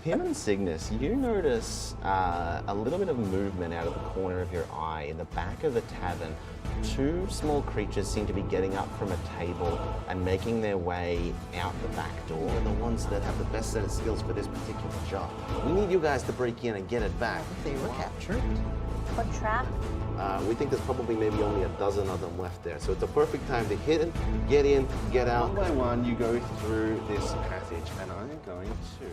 Pim and Cygnus, you notice a little bit of movement out of the corner of your eye in the back of the tavern. Two small creatures seem to be getting up from a table and making their way out the back door. They're the ones that have the best set of skills for this particular job. We need you guys to break in and get it back. They were captured. What trap? We think there's probably maybe only a dozen of them left there. So it's a perfect time to hit it, get in, get out. One by one, you go through this passage, and I'm going to...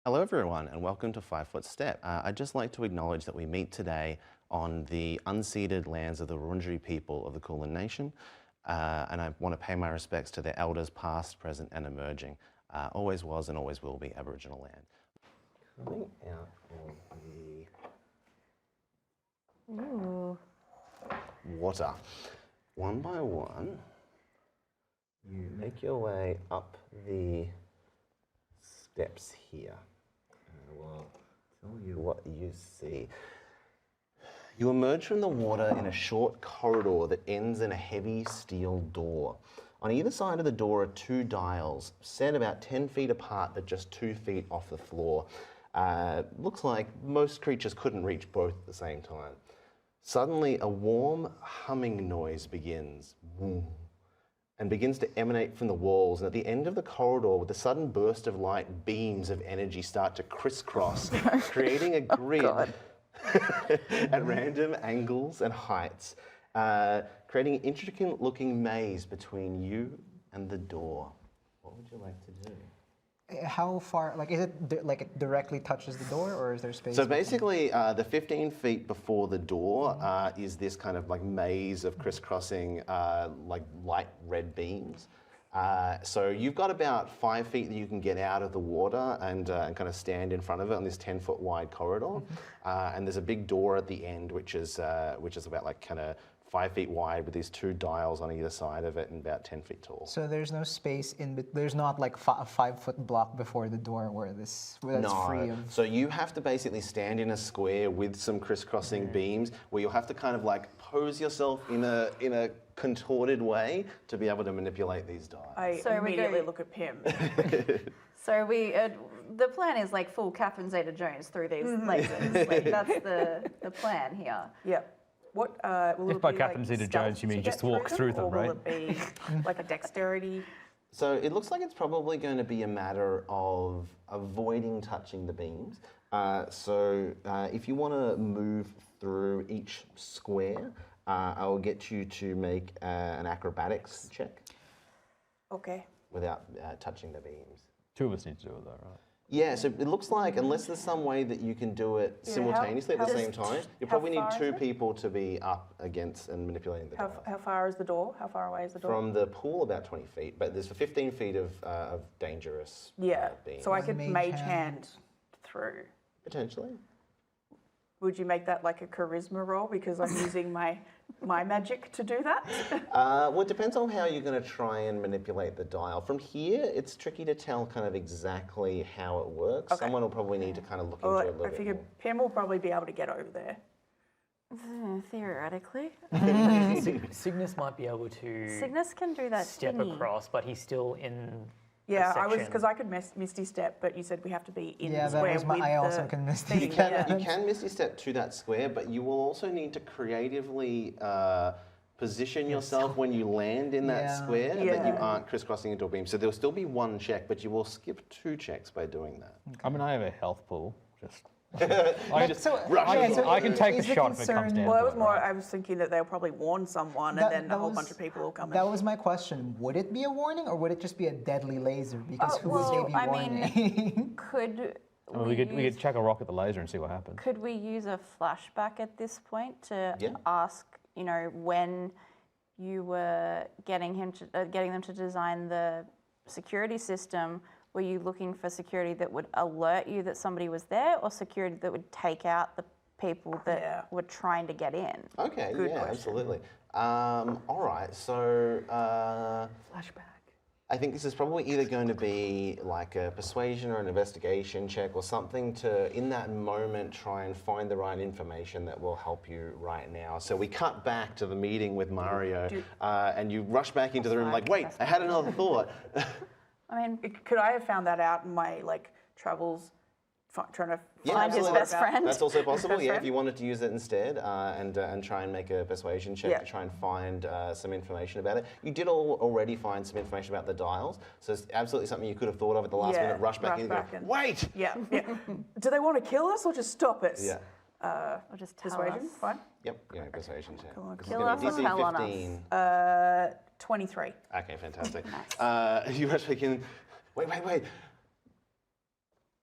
Hello everyone and welcome to 5 Foot Step. I'd just like to acknowledge that we meet today on the unceded lands of the Wurundjeri people of the Kulin Nation, and I want to pay my respects to their elders past, present and emerging. Always was and always will be Aboriginal land. Coming out of the Ooh. water, one by one, you make your way up the steps here. I will tell you what you see. You emerge from the water in a short corridor that ends in a heavy steel door. On either side of the door are two dials, set about 10 feet apart but just 2 feet off the floor. Looks like most creatures couldn't reach both at the same time. Suddenly, a warm humming noise begins. Boom. And begins to emanate from the walls. And at the end of the corridor, with a sudden burst of light, beams of energy start to crisscross, creating a grid at random angles and heights, creating an intricate-looking maze between you and the door. What would you like to do? How far, like, is it like it directly touches the door, or is there space? So basically, the 15 feet before the door is this kind of like maze of crisscrossing like light red beams. So you've got about 5 feet that you can get out of the water and kind of stand in front of it on this 10-foot wide corridor. And there's a big door at the end, which is about like kind of 5 feet wide with these two dials on either side of it and about 10 feet tall. So there's no space there's not like a 5 foot block before the door where that's free of... So you have to basically stand in a square with some crisscrossing beams where you'll have to kind of like pose yourself in a contorted way to be able to manipulate these dials. I immediately look at Pim. So the plan is like full Catherine Zeta-Jones through these lasers. Like that's the plan here. Yep. What will If it by be Catherine like Zeta-Jones you mean stealth just to walk get through them, or right? will it be like a dexterity? So it looks like it's probably going to be a matter of avoiding touching the beams. If you want to move through each square, I'll get you to make an acrobatics check Okay. without touching the beams. Two of us need to do it though, right? Yeah, so it looks like unless there's some way that you can do it Yeah, simultaneously at the how- same time, you how probably need far is two it? people to be up against and manipulating the dials. How far is the door? How far away is the door? From the pool, about 20 feet, but there's 15 feet of dangerous beams. So I could Mage mage hand. hand through. Potentially. Would you make that like a charisma roll because I'm using my magic to do that? Well, it depends on how you're going to try and manipulate the dial. From here, it's tricky to tell kind of exactly how it works. Okay. Someone will probably need to kind of look into Well, it a little I bit figured more. Pim will probably be able to get over there. Theoretically. Cygnus might be able to Cygnus can do that step thingy. across, but he's still in. Yeah, a I was section. because I could Misty Step, but you said we have to be in Yeah, the that square was my... with I also the can miss thing. the Yeah. You can Misty Step to that square, but you will also need to creatively position yourself when you land in that Yeah. square that you Yeah. aren't crisscrossing into a beam. So there'll still be one check, but you will skip 2 checks by doing that. I mean, I have a health pool. Just I just So, I can take is a the shot if it comes concern- down Well, that to was it, more. right? I was thinking that they'll probably warn someone, That- and then that a whole was- bunch of people will come That in. was my question. Would it be a warning, or would it just be a deadly laser? Because who would they be I warning? mean, could Well, we could chuck a rock at the laser and see what happens. Could we use a flashback at this point to Yeah. ask, when you were getting them to design the security system, were you looking for security that would alert you that somebody was there, or security that would take out the people that Yeah. were trying to get in. Okay, Good yeah, question. absolutely. All right, so Flashback. I think this is probably either going to be like a persuasion or an investigation check or something to, in that moment, try and find the right information that will help you right now. So we cut back to the meeting with Mario, and you rush back into the room like, wait, I had another thought. I mean, Could I have found that out in my travels, trying to Find his absolutely. best friend. That's also possible, Best yeah, if friend? you wanted to use it instead and try and make a persuasion check Yeah. to try and find some information about it. You did already find some information about the dials, so it's absolutely something you could have thought of at the last Yeah, minute, rush back rush in and back go, and- wait! Yeah, yeah. Do they want to kill us or just stop us? Yeah. or just tell Persuasion, us. fine. Yep, yeah, persuasion check. on, This is kill gonna us be or DC tell on us? 15. 23. Okay, fantastic. You rush back in. Wait.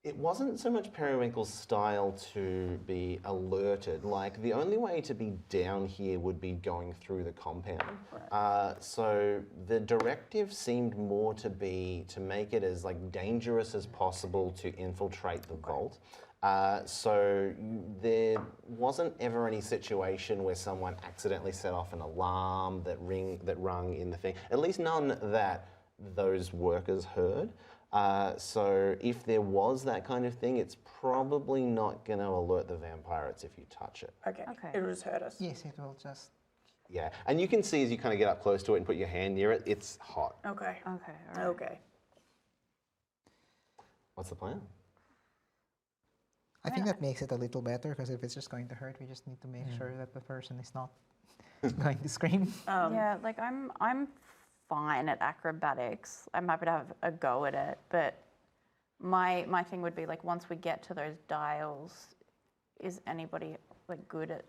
It wasn't so much Periwinkle's style to be alerted. Like, the only way to be down here would be going through the compound. So the directive seemed more to be to make it as like dangerous as possible to infiltrate the vault. So there wasn't ever any situation where someone accidentally set off an alarm that rung in the thing. At least none that those workers heard. So if there was that kind of thing, it's probably not going to alert the vampires if you touch it. Okay. Okay. It'll just hurt us. Yes, it will just. Yeah, and you can see as you kind of get up close to it and put your hand near it, it's hot. Okay. Okay, all right. Okay. What's the plan? I think that makes it a little better because if it's just going to hurt, we just need to make sure that the person is not going to scream. Yeah, like I'm fine at acrobatics. I'm happy to have a go at it, but my thing would be like once we get to those dials, is anybody like good at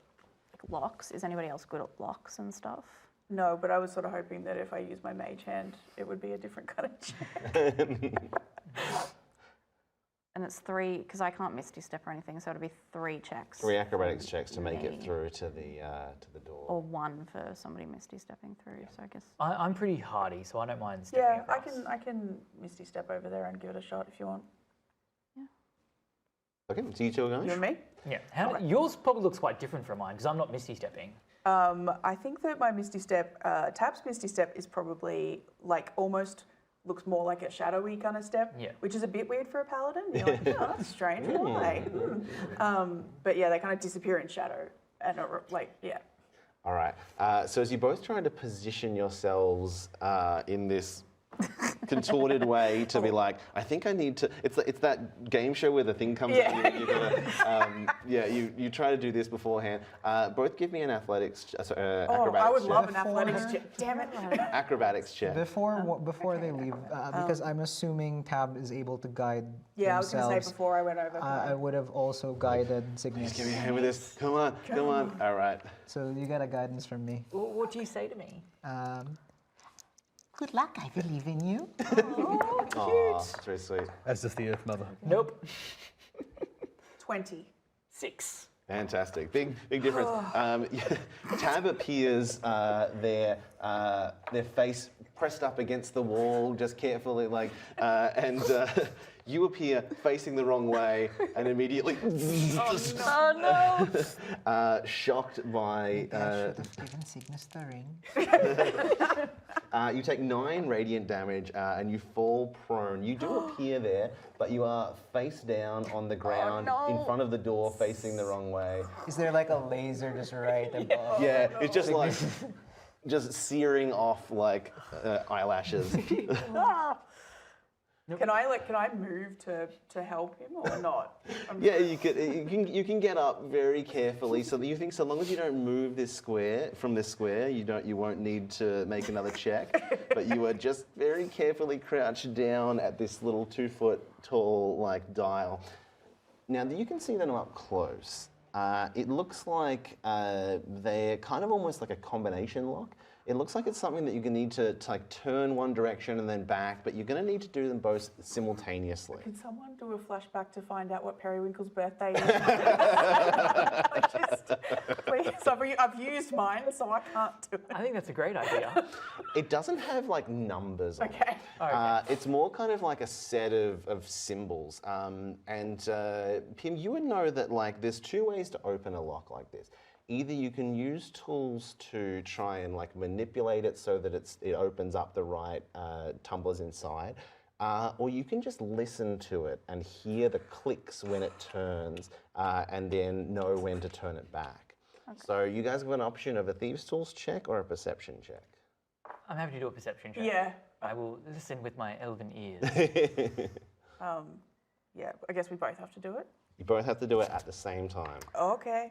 like locks? Is anybody else good at locks and stuff? No, but I was sort of hoping that if I use my mage hand, it would be a different kind of check. And it's 3 because I can't misty step or anything, so it'll be 3 checks. 3 acrobatics checks to make it Me. through to the door. Or 1 for somebody misty stepping through. So I guess I'm pretty hardy, so I don't mind stepping Yeah, across. I can misty step over there and give it a shot if you want. Okay, so you two are going? You and me? Yeah. Yours probably looks quite different from mine because I'm not misty stepping. I think that my misty step, Tap's misty step is probably like almost looks more like a shadowy kind of step, Yeah. which is a bit weird for a paladin. You're like, oh, that's strange. Why? But yeah, they kind of disappear in shadow, and yeah. All right. So as you both try to position yourselves in this contorted way to be like, I think I need to. It's that game show where the thing comes Yeah. at you. And you're gonna, you try to do this beforehand. Both give me an athletics, acrobatics I would check. love an athletics check. Damn it. Acrobatics check. Before they leave, because I'm assuming Tab is able to guide Yeah, I was going to themselves. say before I went over. I would have also guided Just give me a Cygnus. hand with this. Come on. All right. So you got a guidance from me. What do you say to me? Good luck, I believe in you. Aw, that's very sweet. As does the Earth Mother. Nope. 20. 6. Fantastic, big difference. Tab appears their face pressed up against the wall, just carefully, and you appear facing the wrong way, and immediately shocked by. I should have given Cygnus the ring. You take 9 radiant damage and you fall prone. You do appear there, but you are face down on the ground in front of the door, facing the wrong way. Is there like a laser just right above? Yeah, it's just like just searing off like eyelashes. Can I move to help him or not? Yeah, you can get up very carefully. So that you think so long as you don't move this square from this square, you won't need to make another check. But you are just very carefully crouched down at this little 2-foot tall like dial. Now you can see them up close. It looks like they're kind of almost like a combination lock. It looks like it's something that you're going to need to like turn one direction and then back, but you're going to need to do them both simultaneously. Can someone do a flashback to find out what Periwinkle's birthday is? Please, I've used mine, so I can't do it. I think that's a great idea. It doesn't have like numbers on Okay. it. It's more kind of like a set of symbols. Pim, you would know that like there's two ways to open a lock like this. Either you can use tools to try and like manipulate it so that it opens up the right tumblers inside, or you can just listen to it and hear the clicks when it turns, and then know when to turn it back. So you guys have an option of a thieves' tools check or a perception check. I'm happy to do a perception check. Yeah. I will listen with my elven ears. Yeah, I guess we both have to do it. You both have to do it at the same time. Okay.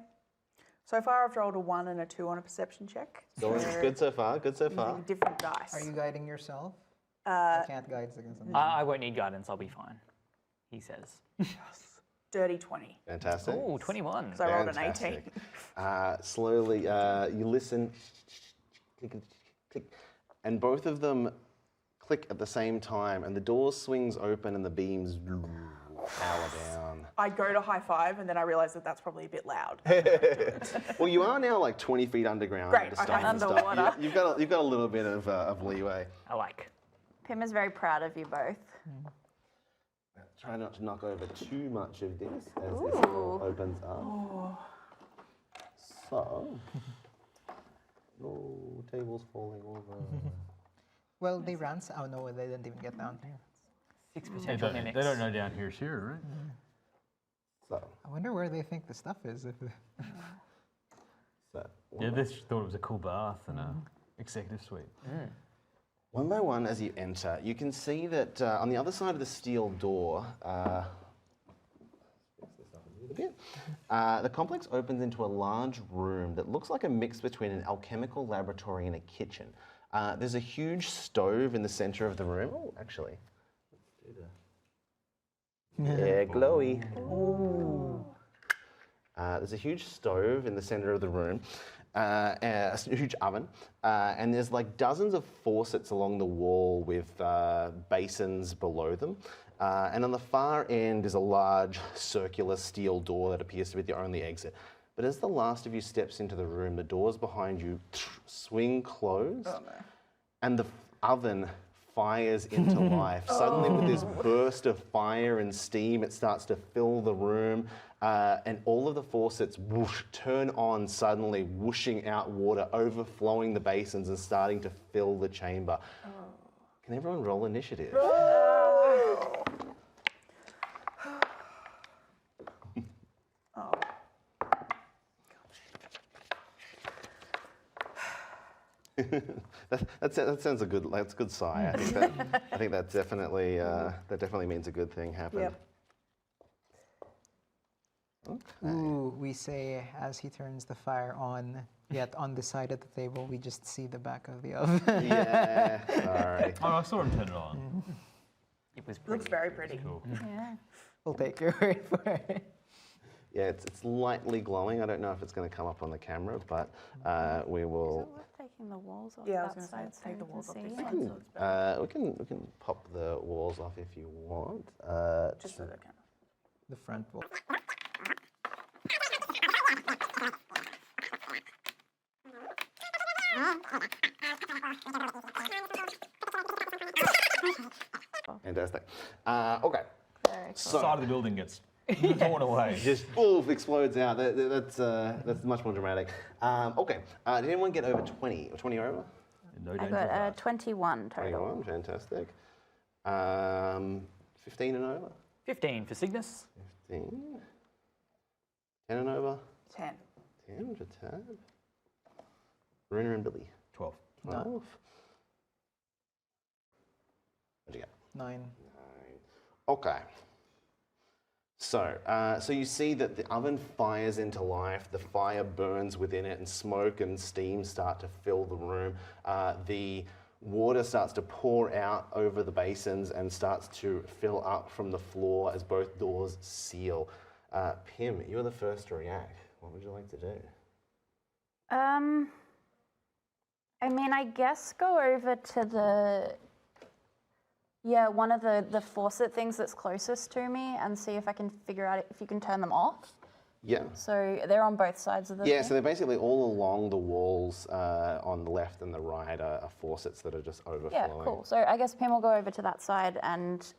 So far, I've rolled a 1 and a 2 on a perception check. So it's good so far. Good so far. Using different dice. Are you guiding yourself? I can't guide against them. I won't need guidance. I'll be fine. He says. Dirty 20. Fantastic. Oh, 21. So I rolled an 18. Fantastic. Slowly, you listen, click, click, click, and both of them click at the same time, and the door swings open and the beams power down. I go to high five, and then I realise that that's probably a bit loud. Well, you are now like 20 feet underground. Great, to stuff okay. and stuff. Underwater. You've got a little bit of leeway. I like. Pim is very proud of you both. Try not to knock over too much of this as this door opens up. So, no tables falling over. Well, they ran. Oh no, they didn't even get down here. 6 They potential don't, mimics. they don't know down here's here, right? So, I wonder where they think the stuff is. Yeah, they just thought it was a cool bath and a executive suite. one by one, as you enter, you can see that on the other side of the steel door, the complex opens into a large room that looks like a mix between an alchemical laboratory and a kitchen. There's a huge stove in the center of the room. Oh, actually, let's do the yeah, glowy. There's a huge stove in the center of the room, a huge oven, and there's like dozens of faucets along the wall with basins below them. And on the far end is a large circular steel door that appears to be the only exit. But as the last of you steps into the room, the doors behind you swing closed, and the oven fires into life. Suddenly, with this burst of fire and steam, it starts to fill the room, and all of the faucets whoosh, turn on suddenly, whooshing out water, overflowing the basins and starting to fill the chamber. Can everyone roll initiative? That sounds a good. That's a good sigh. I think that definitely means a good thing happened. Yep. Ooh, we say as he turns the fire on, yet on the side of the table, we just see the back of the oven. Yeah. Sorry. Oh, I saw him turn it on. It was pretty. Looks very pretty. Cool. Yeah. We'll take your word for it. Yeah, it's lightly glowing. I don't know if it's going to come up on the camera, but we Is will. it worth taking the walls off Yeah, I was that going to side say, so take the we walls off can this see side it? so it's better. We can pop the walls off if you want. Just so they can. The front wall. Fantastic. Okay. Very cool. So Side of the building gets torn away. just explodes out. That's much more dramatic. Okay. Did anyone get over 20? 20 or over? No I danger got of that. 21 total. 21. Fantastic. 15 and over. 15 for Cygnus. 15. 10 and over. 10. 10 for Tab. Runa and Billy. 12. 12. What'd you get? 9. Okay. So you see that the oven fires into life. The fire burns within it, and smoke and steam start to fill the room. The water starts to pour out over the basins and starts to fill up from the floor as both doors seal. Pim, you're the first to react. What would you like to do? I I mean, I guess go over to one of the faucet things that's closest to me and see if I can figure out if you can turn them off. Yeah. So they're on both sides of the Yeah, thing? so they're basically all along the walls on the left and the right are faucets that are just overflowing. Yeah, cool. So I guess Pim will go over to that side and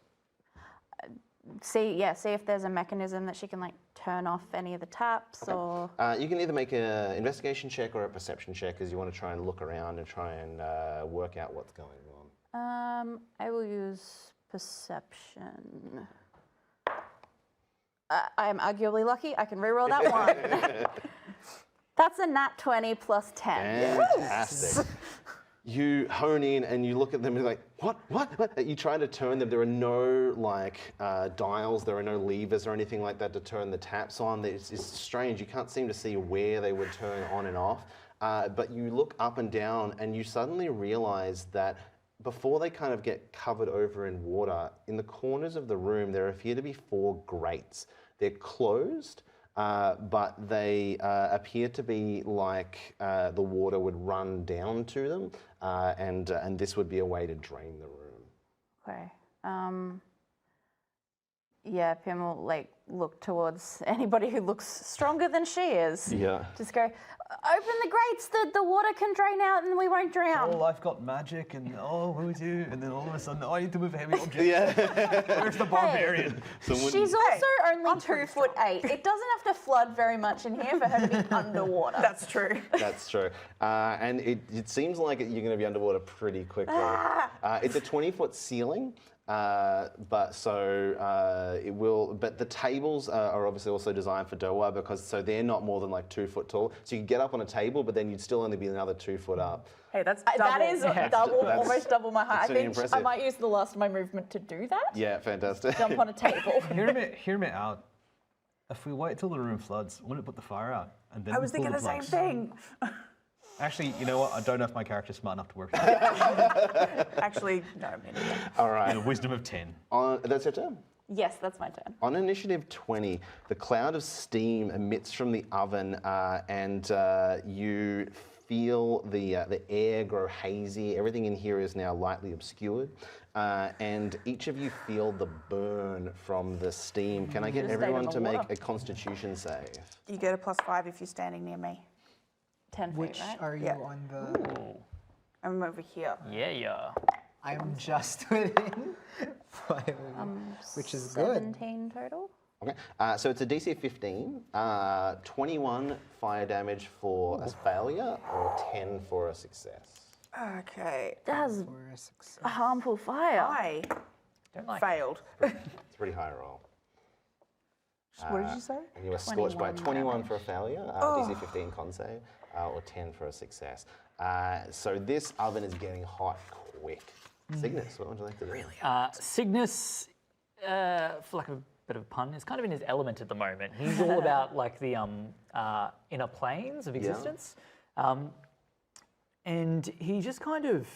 see if there's a mechanism that she can like turn off any of the taps or. You can either make an investigation check or a perception check as you want to try and look around and try and work out what's going on. I will use perception. I am arguably lucky. I can reroll that one. That's a nat 20 plus 10. Fantastic. You hone in and you look at them and you're like, what? You try to turn them. There are no dials, there are no levers or anything like that to turn the taps on. It's strange. You can't seem to see where they would turn on and off. But you look up and down and you suddenly realize that before they kind of get covered over in water, in the corners of the room, there appear to be 4 grates. They're closed, but they appear to be like the water would run down to them, and this would be a way to drain the room. Okay. Yeah, Pim will like look towards anybody who looks stronger than she is. Yeah. Just go, open the grates, the water can drain out and we won't drown. Oh, life got magic, and who is you? And then all of a sudden, I need to move a heavy object. Yeah. Where's the barbarian? She's also only 2'8". It doesn't have to flood very much in here for her to be underwater. That's true. That's true. And it seems like you're going to be underwater pretty quickly. It's a 20-foot ceiling. But the tables are obviously also designed for Dowa because they're not more than like 2 foot tall. So you can get up on a table, but then you'd still only be another 2 foot up. Hey, that's double. That is almost double my height. I that's really think impressive. I might use the last of my movement to do that. Yeah, fantastic. Jump on a table. Hear me out. If we wait till the room floods, wouldn't it put the fire out? And then I we was pull thinking the same plugs? thing. Actually, you know what? I don't know if my character's smart enough to work. Actually, no, me neither. All right. And a wisdom of 10. That's your turn. Yes, that's my turn. On initiative 20, the cloud of steam emits from the oven, and you feel the air grow hazy. Everything in here is now lightly obscured, and each of you feel the burn from the steam. Can I get Just everyone stayed to in the make water. a Constitution save? You get a +5 if you're standing near me. 10 feet, Which right? are you Yeah. on the? I'm over here. Yeah. I'm just within 5 of you, which is good. 17 total. Okay, so it's a DC 15, 21 fire damage for a failure, or 10 for a success. Okay. That's For a success. a harmful fire. I Don't like failed. It's a pretty high roll. What did you say? And you are scorched by 21 for a failure, Oh. DC 15 con save, or 10 for a success. So this oven is getting hot quick. Cygnus, what would you like to do? Really? Cygnus, for lack of a bit of a pun, is kind of in his element at the moment. He's all about like the inner planes of existence. And he just kind of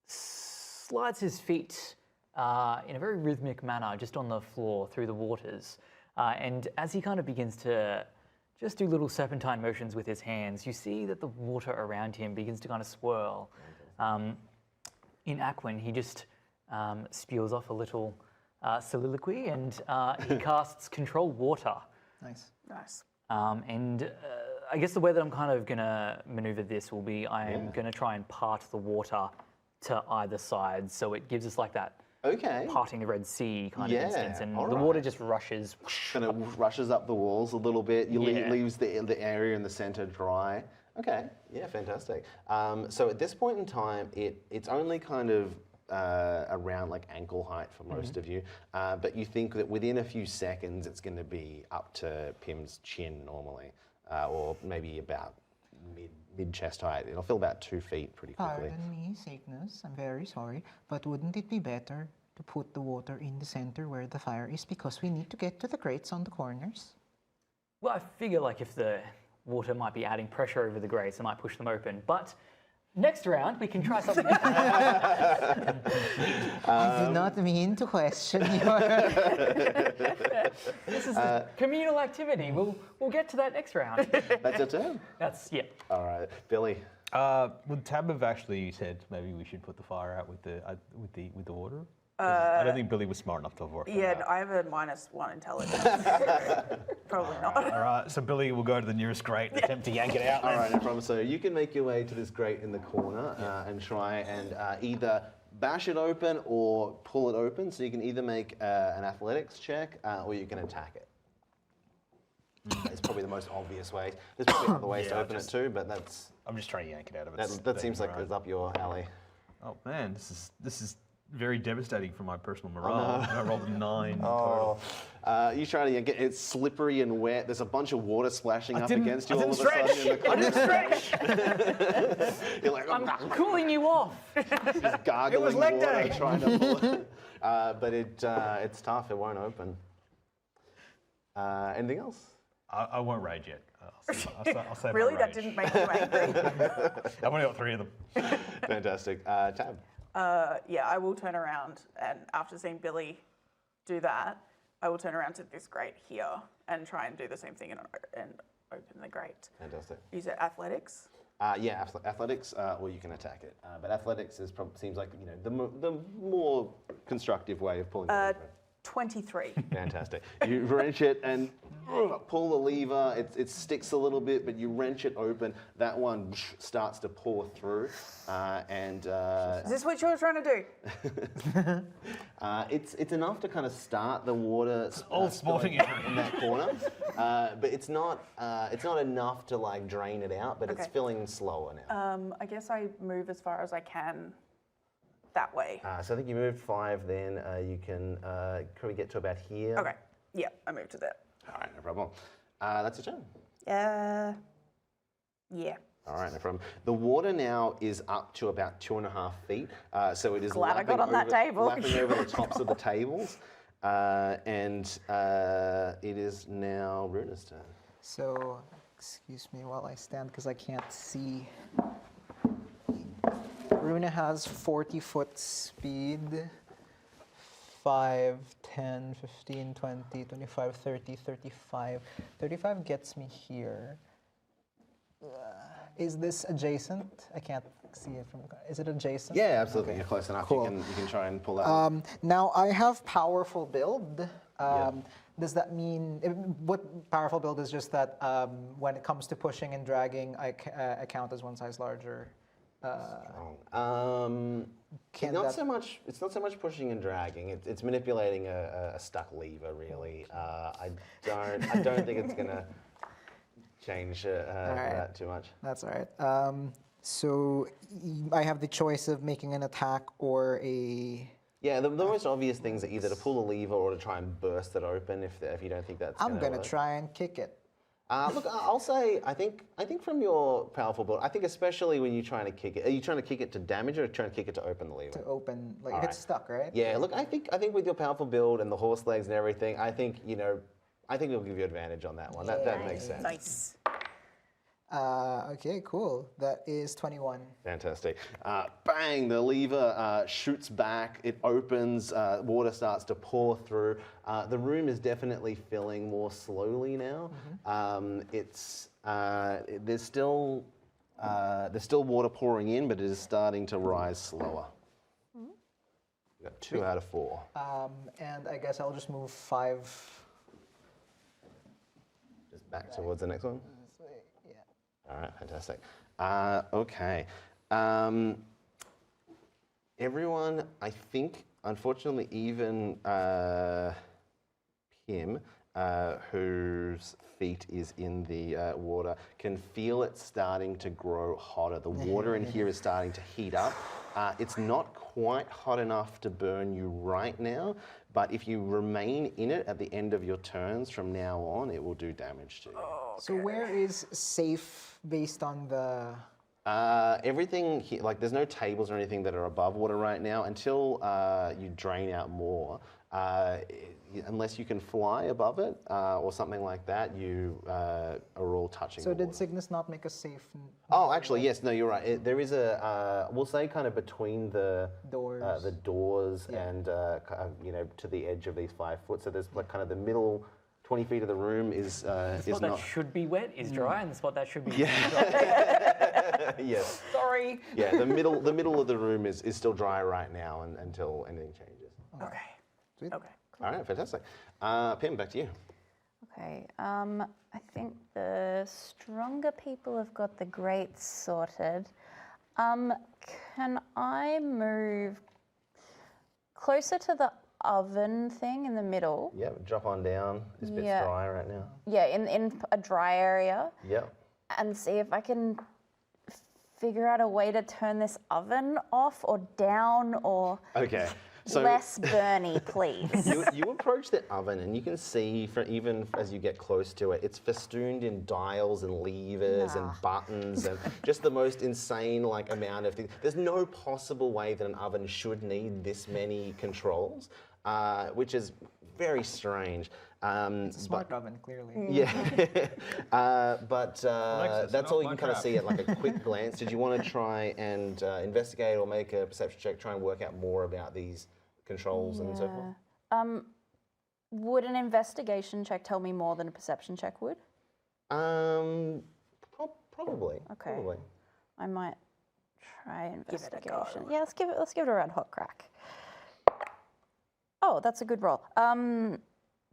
slides his feet in a very rhythmic manner just on the floor through the waters. And as he kind of begins to just do little serpentine motions with his hands, you see that the water around him begins to kind of swirl. In Aquin, he just spews off a little soliloquy and he casts Control Water. Nice. Nice. And I guess the way that I'm kind of going to maneuver this will be I am going to try and part the water to either side. So it gives us like that Okay. parting the Red Sea kind Yeah, of instance. And all the water right. just rushes. Kind of rushes up the walls a little bit. You Yeah. leaves the area in the center dry. Okay, yeah, fantastic. So at this point in time, it's only kind of around like ankle height for most of you, but you think that within a few seconds it's going to be up to Pim's chin normally, or maybe about mid chest height. It'll fill about 2 feet pretty quickly. Pardon me, Cygnus. I'm very sorry, but wouldn't it be better to put the water in the center where the fire is because we need to get to the grates on the corners? Well, I figure like if the water might be adding pressure over the grates, it might push them open. But next round, we can try something different. I do not mean to question your. This is a communal activity. We'll get to that next round. That's your turn. That's, yeah. All right, Billy. Would Tab have actually said maybe we should put the fire out with the water? 'Cause I don't think Billy was smart enough to have worked that Yeah, out. I have a -1 intelligence. Probably not. All right, so Billy will go to the nearest grate and attempt to yank it out. All right, no problem. So you can make your way to this grate in the corner and try and either bash it open or pull it open. So you can either make an athletics check or you can attack it. It's probably the most obvious way. There's probably other ways to Yeah, open it too, but I'm just trying to yank it out of that, its that thing, seems like right? it's up your alley. Oh man, this is very devastating for my personal morale. I rolled 9 total. You try to get it's slippery and wet. There's a bunch of water splashing up didn't- against you I all of a didn't sudden in the corner. You're like, I'm cooling you off. just gargling was leg water, day. trying to pull it. But it's tough. It won't open. Anything else? I won't rage yet. I'll save Really? my That rage. didn't make you angry? I've only got 3 of them. Fantastic. Tab. Yeah, I will turn around, and after seeing Billy do that, I will turn around to this grate here and try and do the same thing and open the grate. Fantastic. Use it athletics. Yeah, athletics, or you can attack it. But athletics seems like the more constructive way of pulling it open. 23. Fantastic. You wrench it and pull the lever. It sticks a little bit, but you wrench it open. That one starts to pour through, and Is this what you were trying to do? it's enough to kind of start the water old sporting spilling in that corner, but it's not enough to like drain it out. But it's Okay. filling slower now. I guess I move as far as I can that way. So I think you moved 5. Then you can probably get to about here. Okay. Yeah, I moved to that. All right, no problem. That's your turn. Yeah. All right, no problem. The water now is up to about 2.5 feet, so it is Glad I got lapping on that table. lapping over the tops of the tables, and it is now Runa's turn. So, excuse me while I stand because I can't see. Runa has 40-foot speed. 5, 10, 15, 20, 25, 30, 35. 35 gets me here. Is this adjacent? I can't see it from the car. Is it adjacent? Yeah, absolutely. You're close enough. Cool. You can try and pull that. Now, I have powerful build. Does that mean, what powerful build is just that when it comes to pushing and dragging, I count as one size larger? It's not so much pushing and dragging. It's manipulating a stuck lever, really. I don't think it's gonna change that too much. That's all right. So I have the choice of making an attack or a... Yeah, the most obvious things are either to pull a lever or to try and burst it open if you don't think that's I'm going gonna try and kick it. Look, I'll say I think from your powerful build, I think especially when you're trying to kick it, are you trying to kick it to damage or trying to kick it to open the lever? To open, like All if it's right. stuck, right? Yeah, look, I think with your powerful build and the horse legs and everything, I think we'll give you advantage on that one. That makes sense. Nice. Okay, cool. That is 21. Fantastic. Bang, the lever shoots back, it opens, water starts to pour through. The room is definitely filling more slowly now. There's still water pouring in, but it is starting to rise slower. We got 2 out of 4. And I guess I'll just move 5. Just back towards the next one. Yeah. All right, fantastic. Okay. Everyone, I think, unfortunately, even Pim, whose feet is in the water, can feel it starting to grow hotter. The water in here is starting to heat up. It's not quite hot enough to burn you right now, but if you remain in it at the end of your turns from now on, it will do damage to you. So where is safe based on the... Everything here, like there's no tables or anything that are above water right now until you drain out more. Unless you can fly above it or something like that, you are all touching So the did water. Cygnus not make a safe Oh, actually, yes. No, you're right. There is we'll say kind of between the doors? doors Yeah. and to the edge of these 5 foot. So there's like kind of the middle 20 feet of the room is The spot not. that should be wet is dry, and the spot that should be wet is dry. Yes. Sorry. Yeah, the middle of the room is still dry right now until anything changes. Okay. Sweet. Okay. All right, fantastic. Pim, back to you. Okay, I think the stronger people have got the grates sorted. Can I move closer to the oven thing in the middle? Yep, drop on down. This bit's Yeah. dry right now. Yeah, in a dry area, Yep. and see if I can figure out a way to turn this oven off or down or Okay. So less burny, please. you approach the oven and you can see, even as you get close to it, it's festooned in dials and levers and buttons and just the most insane amount of things. There's no possible way that an oven should need this many controls, which is very strange. It's a smart oven, clearly. Yeah, but Alexis, that's not all you my can kind of crap. see at a quick glance. Did you want to try and investigate or make a perception check, try and work out more about these controls and so forth? Would an investigation check tell me more than a perception check would? Probably. Okay. Probably. I might try it a investigation. go. Yeah, let's give it a red hot crack. Oh, that's a good roll.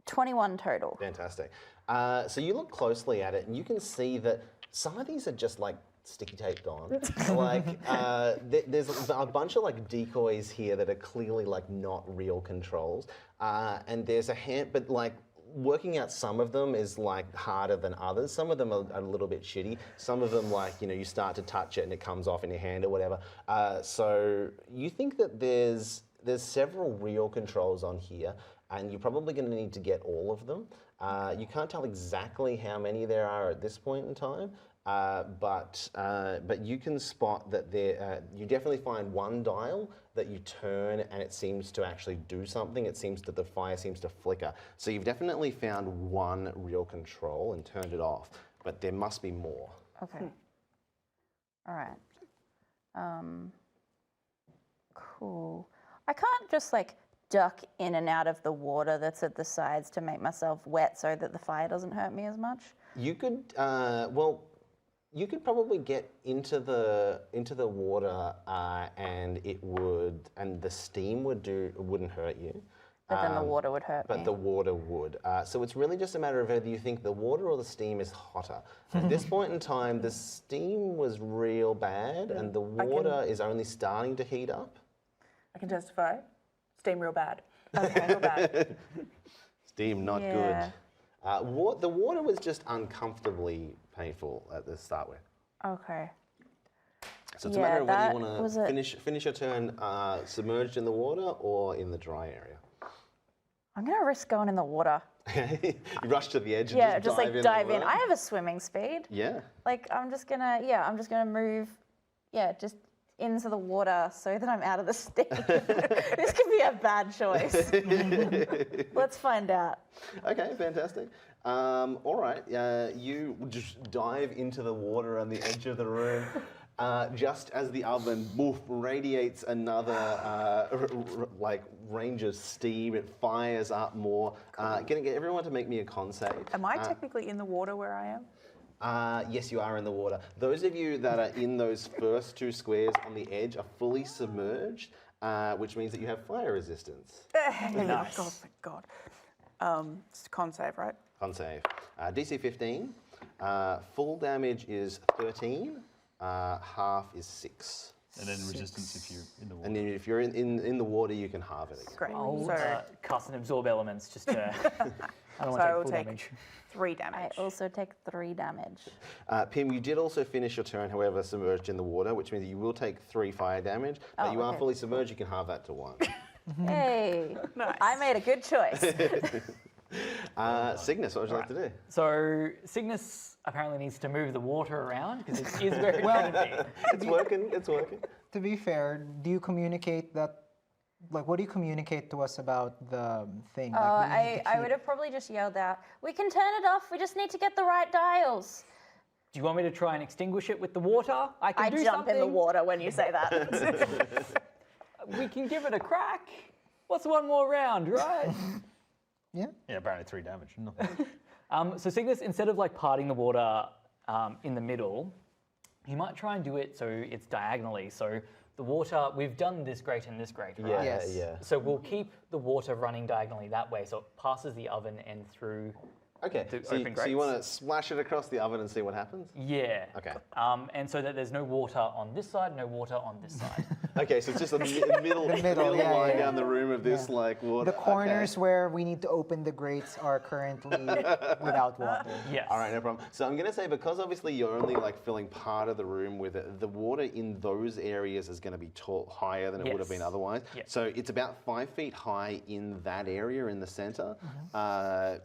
21 total. Fantastic. So you look closely at it, and you can see that some of these are just sticky taped on. There's a bunch of decoys here that are clearly not real controls, and there's a hand, but working out some of them is harder than others. Some of them are a little bit shitty. Some of them you start to touch it and it comes off in your hand or whatever. So you think that there's several real controls on here, and you're probably going to need to get all of them. You can't tell exactly how many there are at this point in time, but you can spot that you definitely find one dial that you turn and it seems to actually do something. It seems that the fire seems to flicker. So you've definitely found one real control and turned it off, but there must be more. Okay. All right. Cool. I can't just duck in and out of the water that's at the sides to make myself wet so that the fire doesn't hurt me as much? You could, you could probably get into the water, and the steam wouldn't hurt you. But then the water would hurt me. But the water would. So it's really just a matter of whether you think the water or the steam is hotter. At this point in time, the steam was real bad, and the water is only starting to heat up. I can testify. Steam real bad. Okay. Real bad. Steam not Yeah. good. The water was just uncomfortably painful at the start with. Okay. So it's a Yeah, matter of whether that you want was to a- finish your turn submerged in the water or in the dry area. I'm going to risk going in the water. You rush to the edge and Yeah, just just dive in. dive the in. water? I have a swimming speed. Yeah. I'm just going to move, just into the water so that I'm out of the steam. This could be a bad choice. Let's find out. Okay, fantastic. All right, you just dive into the water on the edge of the room. Just as the oven radiates another range of steam, it fires up more. Gonna get everyone to make me a con save. Am I technically in the water where I am? Yes, you are in the water. Those of you that are in those first two squares on the edge are fully submerged, which means that you have fire resistance. Nice. God, thank God. It's a con save, right? Con save. DC 15. Full damage is 13. Half is 6. And then resistance if you're in the water. And then if you're in the water, you can halve it again. Great. I'll So, cast and absorb elements just to. I don't so want I to will take full take damage. 3 I damage. also take 3 damage. Pim, you did also finish your turn, however, submerged in the water, which means you will take 3 fire damage, but Oh, you are okay. fully submerged, you can halve that to 1. Hey, Nice. I made a good choice. Cygnus, what would you like to do? So Cygnus apparently needs to move the water around because it is where it can be. It's working, it's working. To be fair, do you communicate that? What do you communicate to us about the thing? We need to I keep- would have probably just yelled out, "We can turn it off. We just need to get the right dials." Do you want me to try and extinguish it with the water? I can I do jump in the something. water when you say that. We can give it a crack. What's one more round, right? Yeah. Yeah, apparently 3 damage. Nothing. So Cygnus, instead of parting the water in the middle, he might try and do it so it's diagonally. So the water, we've done this grate and this grate, right? Yeah, Yes. yeah. So we'll keep the water running diagonally that way, so it passes the oven and through. Okay, The so you, open so you grates. want to splash it across the oven and see what happens? Yeah. Okay. And so that there's no water on this side, no water on this side. Okay, so it's just a middle, middle, yeah, line yeah. down the room of this Yeah. like water. The corners where we need to open the grates are currently without water. Yes. All right, no problem. So I'm going to say, because obviously you're only like filling part of the room with it, the water in those areas is going to be higher than it would have been Yes. otherwise. Yes. So it's about 5 feet high in that area in the center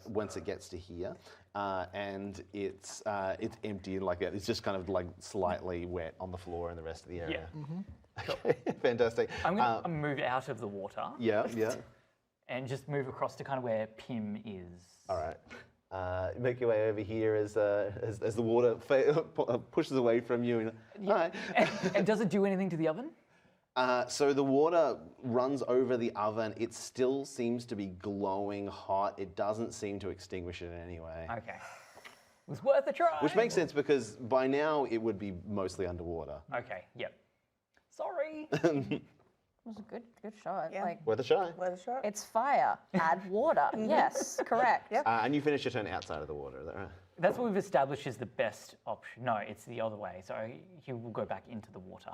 once it gets to here. And it's empty, like it's just kind of like slightly wet on the floor in the rest of the area. Okay, fantastic. I'm going to move out of the water Yeah, yeah. and just move across to kind of where Pim is. All right. Make your way over here as the water pushes away from you. And, hi. And does it do anything to the oven? So the water runs over the oven. It still seems to be glowing hot. It doesn't seem to extinguish it in any way. Okay. It was worth a try. Which makes sense because by now it would be mostly underwater. Okay, yep. Sorry. It was a good shot. Yeah. Like, Worth a try. Where's the shot? it's fire. Add water. Yes, correct. Yep. And you finish your turn outside of the water, is that right? That's what we've established is the best option. No, it's the other way. So he will go back into the water.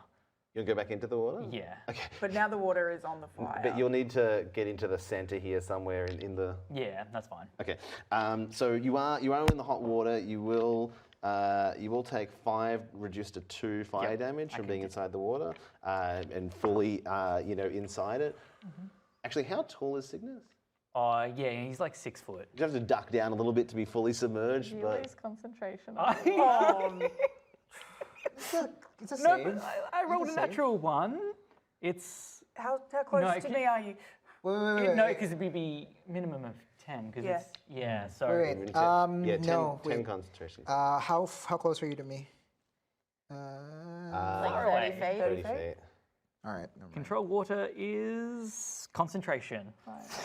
You'll go back into the water? Yeah. Okay. But now the water is on the fire. But you'll need to get into the center here somewhere in the. Yeah, that's fine. Okay. So you are in the hot water. You will take 5 reduced to 2 fire Yep, damage I from can being do- inside the water and fully inside it. Actually, how tall is Cygnus? Yeah, he's like 6 foot. You have to duck down a little bit to be fully submerged, You but lose concentration. It's a No, save. but I rolled a save. natural 1. It's How close No, to can- me are you? Wait. no, because it'd be minimum of 10. Because Yeah. it's So Wait, You need wait. to- 10, No, 10 wait. concentration. How close are you to me? far 30 away. feet. 30 feet. All right. Never mind. Control water is concentration.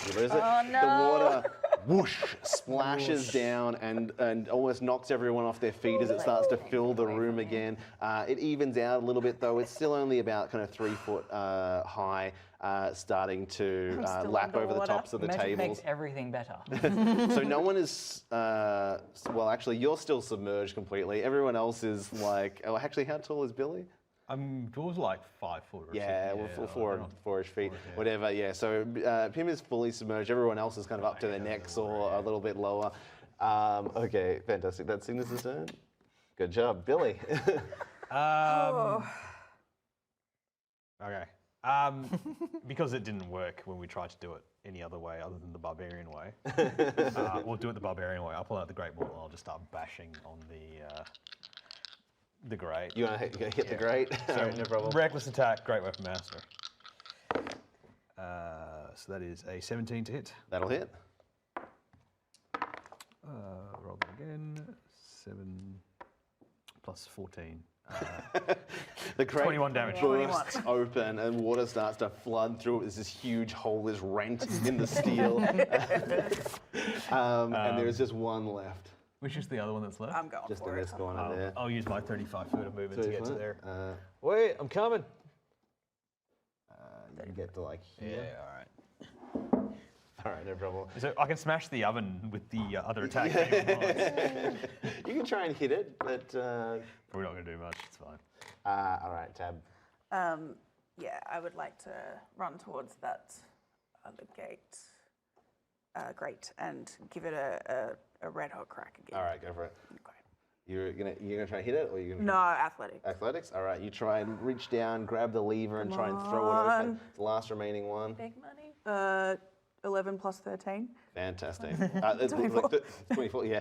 You lose it. Oh, The no. water whoosh splashes down and almost knocks everyone off their feet as it starts to fill the room again. It evens out a little bit though. It's still only about kind of 3 foot high, starting to still lap over the underwater. tops of the Magic tables. makes everything better. So no one is, well, actually, you're still submerged completely. Everyone else is like, oh, actually, how tall is Billy? Yours like 5 foot or Yeah, something. well, I don't know. 4-ish feet, yeah. whatever. Yeah, so Pim is fully submerged. Everyone else is kind of up to their necks or a little bit lower. Okay, fantastic. That's Cygnus' turn. Good job, Billy. Okay. Because it didn't work when we tried to do it any other way other than the barbarian way. We'll do it the barbarian way. I'll pull out the great ball and I'll just start bashing on the grate. You want to hit the grate? All right, no problem. Reckless attack, great weapon master. So that is a 17 to hit. That'll hit. Roll that again. 7 plus 14. The crate 21 damage. bursts open and water starts to flood through it. There's this huge hole is rent in the steel. And there is just one left. Which is the other one that's left? I'm going Just for in it. this corner there. I'll use my 35 foot of movement to get to 35? there. Wait, I'm coming. You get to like Yeah, here. all right. All right, no problem. So I can smash the oven with the other attack. if anyone wants. You can try and hit it, but Probably not going to do much. It's fine. all right, Tab. Yeah, I would like to run towards that other gate. Great, and give it a red hot crack again. All right, go for it. Okay. You're gonna try and hit it, or you're gonna No, athletics. athletics? All right, you try and reach down, grab the lever, and try and throw it open. on. The last remaining one. Big money. 11 plus 13. Fantastic. 24, yeah.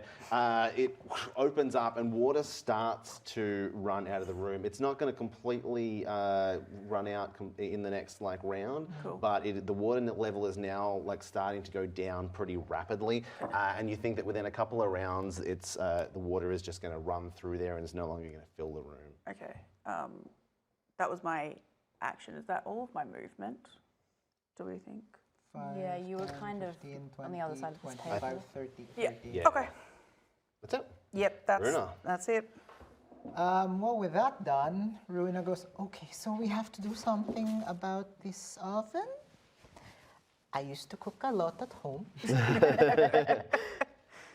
It opens up and water starts to run out of the room. It's not going to completely run out in the next round, Cool. but the water level is now starting to go down pretty rapidly. And you think that within a couple of rounds, it's the water is just going to run through there and is no longer going to fill the room. Okay. That was my action. Is that all of my movement? Do we think? Yeah, you were kind of 15, on the other side of this 25, table. 30, Yeah. 40. Yeah. Okay. That's it. Yep, Runa. that's it. Well, with that done, Runa goes, okay, so we have to do something about this oven. I used to cook a lot at home.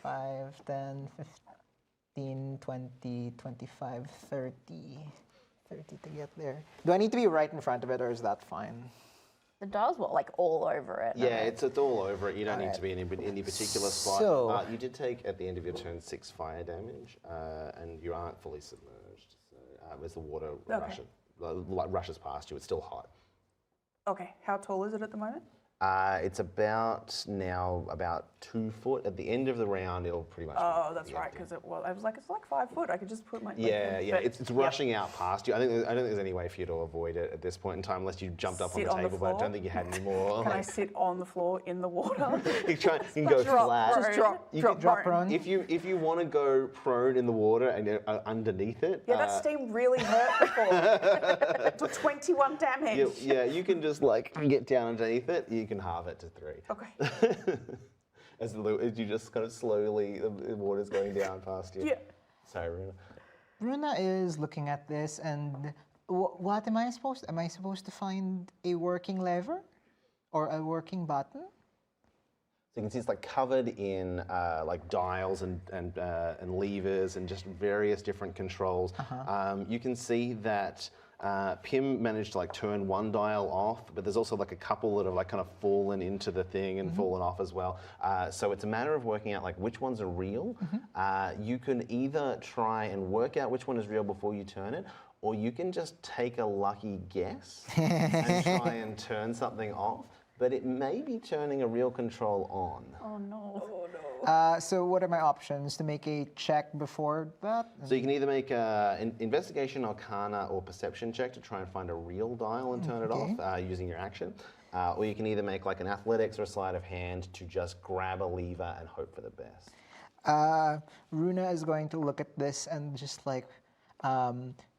5, 10, 15, 20, 25, 30. 30 to get there. Do I need to be right in front of it, or is that fine? The dial's what, like all over it? Yeah, it's all over it. You don't need to be in any particular spot. So- You did take, at the end of your turn, 6 fire damage, and you aren't fully submerged. So, as the water rushes past you, it's still hot. Okay, how tall is it at the moment? It's about 2 foot. At the end of the round, it'll pretty much. Oh, be that's the right, end. because I was like, it's like 5 foot. I could just put my. Yeah, hand, yeah, but- it's rushing out past you. I don't think there's any way for you to avoid it at this point in time, unless you jumped up on Sit the on the table. But I floor? don't think you had any more. Can I sit on the floor in the water? you can go flat. Just drop, You drop, can drop prone. If you want to go prone in the water and you're underneath it, Yeah, that steam really hurt before. It took 21 damage. you can just like get down underneath it. You can halve it to 3. Okay. as you just kind of slowly, the water's going down past you. Yeah. Sorry, Runa. Runa is looking at this, and what am I supposed? Am I supposed to find a working lever, or a working button? So you can see it's like covered in like dials and levers and just various different controls. You can see that Pim managed to like turn one dial off, but there's also like a couple that have like kind of fallen into the thing and fallen off as well. So it's a matter of working out like which ones are real. You can either try and work out which one is real before you turn it, or you can just take a lucky guess and try and turn something off. But it may be turning a real control on. Oh no. So what are my options to make a check before that? So you can either make an investigation, arcana, or perception check to try and find a real dial and turn it off using your action. Or you can either make like an athletics or a sleight of hand to just grab a lever and hope for the best. Runa is going to look at this and just like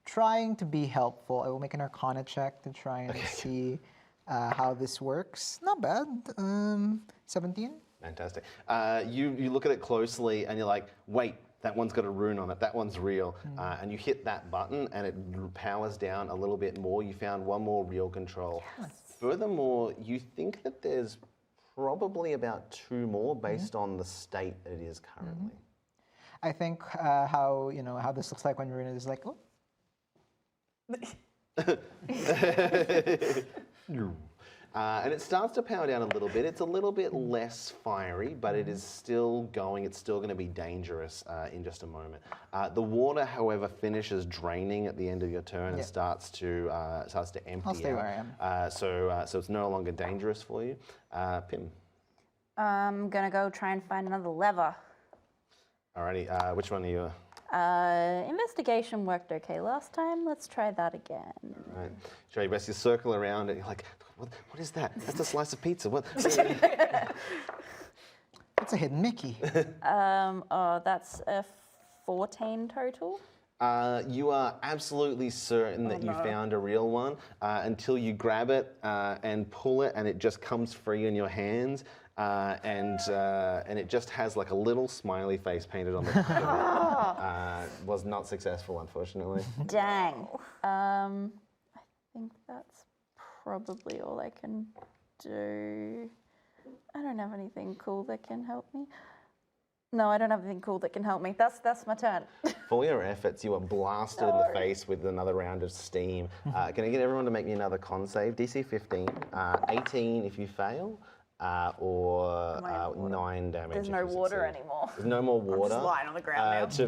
trying to be helpful. I will make an arcana check to try and see how this works. Not bad. 17. Fantastic. You look at it closely and you're like, wait, that one's got a rune on it. That one's real. And you hit that button and it powers down a little bit more. You found one more real control. Furthermore, you think that there's probably about 2 more based on the state it is currently. I think how this looks like when Runa is like, oh, and it starts to power down a little bit. It's a little bit less fiery, but it is still going. It's still going to be dangerous in just a moment. The water, however, finishes draining at the end of your turn and starts to empty I'll stay out. where I am. So it's no longer dangerous for you. Pim. I'm gonna go try and find another lever. Alrighty, which one are you? Investigation worked okay last time. Let's try that again. Right. Try your best. You circle around and you're like, what is that? That's a slice of pizza. What? It's a hidden Mickey. That's a 14 total. You are absolutely certain that you found a real one until you grab it and pull it, and it just comes free in your hands, and it just has like a little smiley face painted on the front of it. Was not successful, unfortunately. Dang. I think that's probably all I can do. I don't have anything cool that can help me. No, I don't have anything cool that can help me. That's my turn. For your efforts, you are blasted in the face with another round of steam. Can I get everyone to make me another con save? DC 15, 18 if you fail, or 9 damage. There's if no you water succeed. anymore. There's no more water. just lying on the ground now.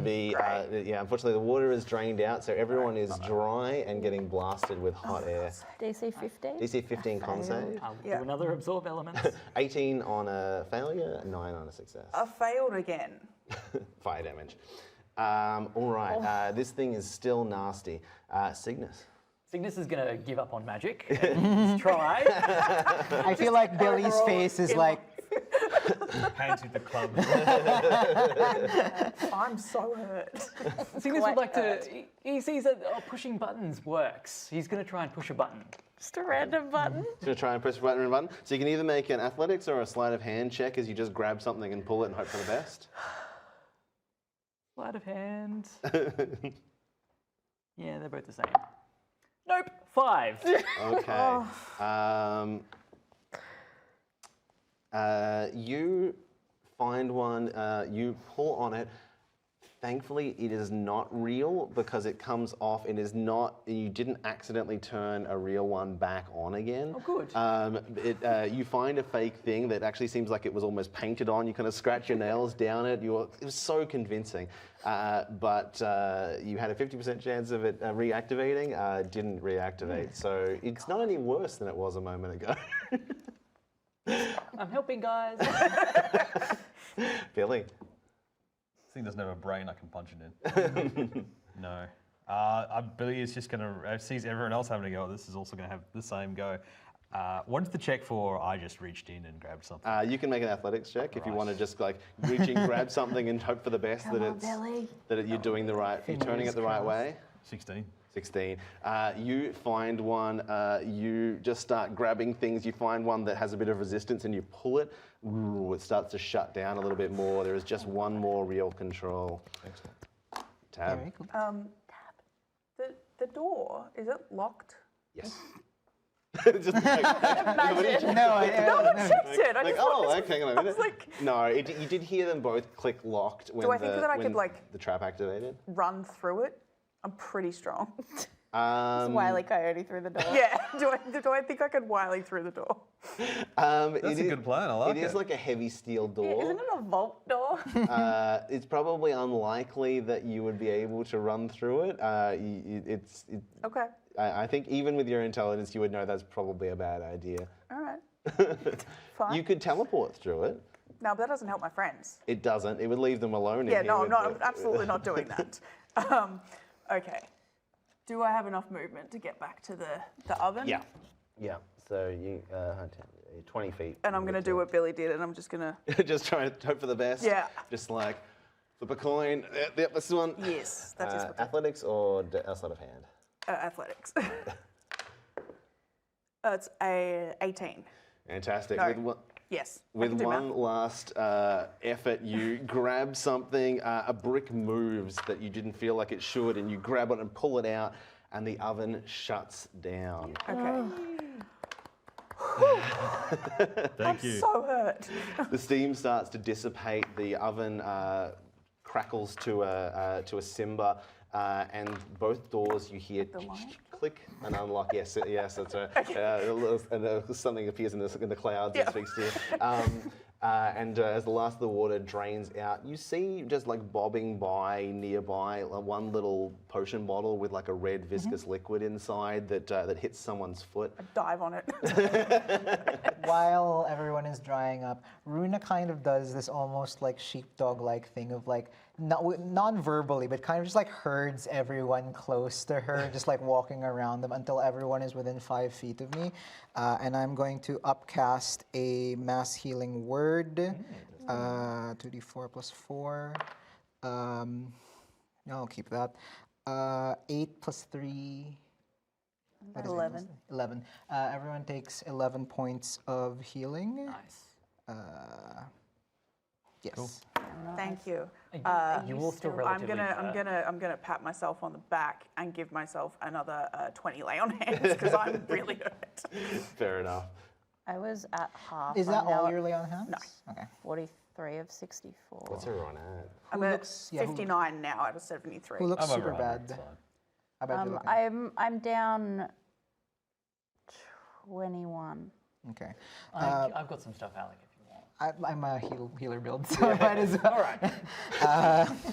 Yeah, unfortunately, the water is drained out, so everyone is dry and getting blasted with hot air. DC 15. DC 15 con save, I'll Yeah. do another absorb elements. 18 on a failure, 9 on a success. I failed again. Fire damage. All right, this thing is still nasty. Cygnus. Cygnus is going to give up on magic. He's tried. I feel like Billy's face is like, Hands with the club. I'm so hurt. Cygnus would like to. He sees that pushing buttons works. He's going to try and push a button. Just a random button. Just gonna try and press the button. So you can either make an athletics or a sleight of hand check as you just grab something and pull it and hope for the best. Sleight of hand. Yeah, they're both the same. Nope, 5. Okay. You find one, you pull on it. Thankfully, it is not real because it comes off. It is not, you didn't accidentally turn a real one back on again. Oh, good. You find a fake thing that actually seems like it was almost painted on. You kind of scratch your nails down it. It was so convincing. But you had a 50% chance of it reactivating, didn't reactivate. So it's not any worse than it was a moment ago. I'm helping, guys. Billy. This thing doesn't have a brain I can punch it in. No. Billy is just going to, sees everyone else having a go. This is also going to have the same go. What is the check for? I just reached in and grabbed something. You can make an athletics check if you want to just like reach in, grab something, and hope for the best you're doing the right, you're turning it the right way. 16. 16. You find one. You just start grabbing things. You find one that has a bit of resistance, and you pull it. Ooh, it starts to shut down a little bit more. There is just one more real control. Excellent. Tab. Very cool. The door, is it locked? Yes. Just like, No, I checked it. I like, just oh, wanted to- okay, hang on a I was minute. like, No, you did hear them both click locked when, I think that I could, when like- the trap activated. run through it. I'm pretty strong. Wile E. Coyote through the door. Yeah. Do I think I could wily through the door? That's a good plan. I like it. It is like a heavy steel door. Isn't it a vault door? It's probably unlikely that you would be able to run through it. Okay. I think even with your intelligence, you would know that's probably a bad idea. All right. Fine. You could teleport through it. No, but that doesn't help my friends. It doesn't. It would leave them alone. Yeah, in no, here I'm not. with I'm absolutely not doing that. Okay. Do I have enough movement to get back to the oven? Yeah. Yeah. So you 20 feet. And I'm going to do what Billy did, and I'm just going to. Just try to hope for the best. Yeah. Just like flip a coin. Yep, this one. Yes, that is Athletics or sleight of hand? athletics. It's a 18. Fantastic. No. Yes. I With can do one math. last effort, you grab something, a brick moves that you didn't feel like it should, and you grab it and pull it out, and the oven shuts down. Okay. Thank you. So hurt. The steam starts to dissipate, the oven crackles to a simber, and both doors you hear click and unlock. Yes, yes, that's right. And something appears in the clouds and speaks to you. And as the last of the water drains out, you see just like bobbing by nearby one little potion bottle with like a red viscous liquid inside that hits someone's foot. Dive on it. While everyone is drying up, Runa kind of does this almost like sheepdog-like thing of like, non-verbally, but kind of just like herds everyone close to her, just like walking around them until everyone is within 5 feet of me. And I'm going to upcast a mass healing word, 2d4 plus 4. I'll keep that. 8 plus 3. What is it? 11. 11. Everyone takes 11 points of healing. Nice. Yes. Thank you. You all still I'm relatively gonna pat myself on the back and give myself another 20 lay on hands because I'm really hurt. Fair enough. I was at half. Is that I'm now all at your lay on hands? No. Okay. 43 of 64. What's everyone at? I'm Who at looks- yeah, who- 59 now out of 73. Who looks I'm super over bad? 100, it's fine. How bad you looking? I'm down 21. Okay. I've got some stuff, Alec, if you want. I'm a healer build, so I might as well. All right.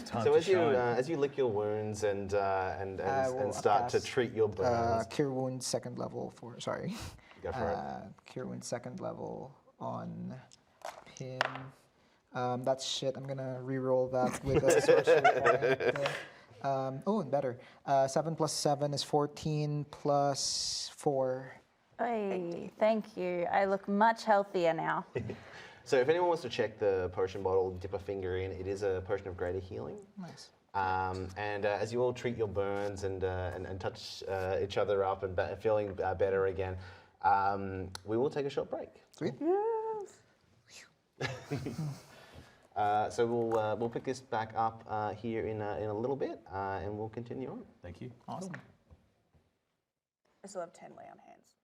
Time So to as you shine. as you lick your wounds and will start to upcast, treat your burns, Cure wounds second level for, sorry. go for it. Cure wounds second level on Pim. That's shit. I'm gonna re-roll that with a sorcery point. Oh, and better. 7 plus 7 is 14 plus 4. Hey, thank you. I look much healthier now. So if anyone wants to check the potion bottle, dip a finger in. It is a potion of greater healing. Nice. And as you all treat your burns and touch each other up and feeling better again, we will take a short break. Sweet. So we'll pick this back up here in a little bit, and we'll continue on. Thank you. Awesome. I still have 10 lay on hands.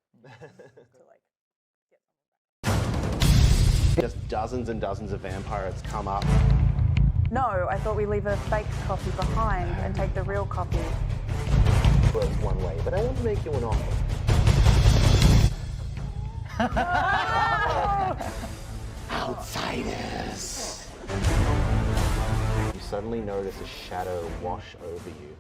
to like. Just dozens and dozens of vampires come up. No, I thought we leave a fake copy behind and take the real copy. Works one way, but I want to make you an offer. Outsiders! You suddenly notice a shadow wash over you.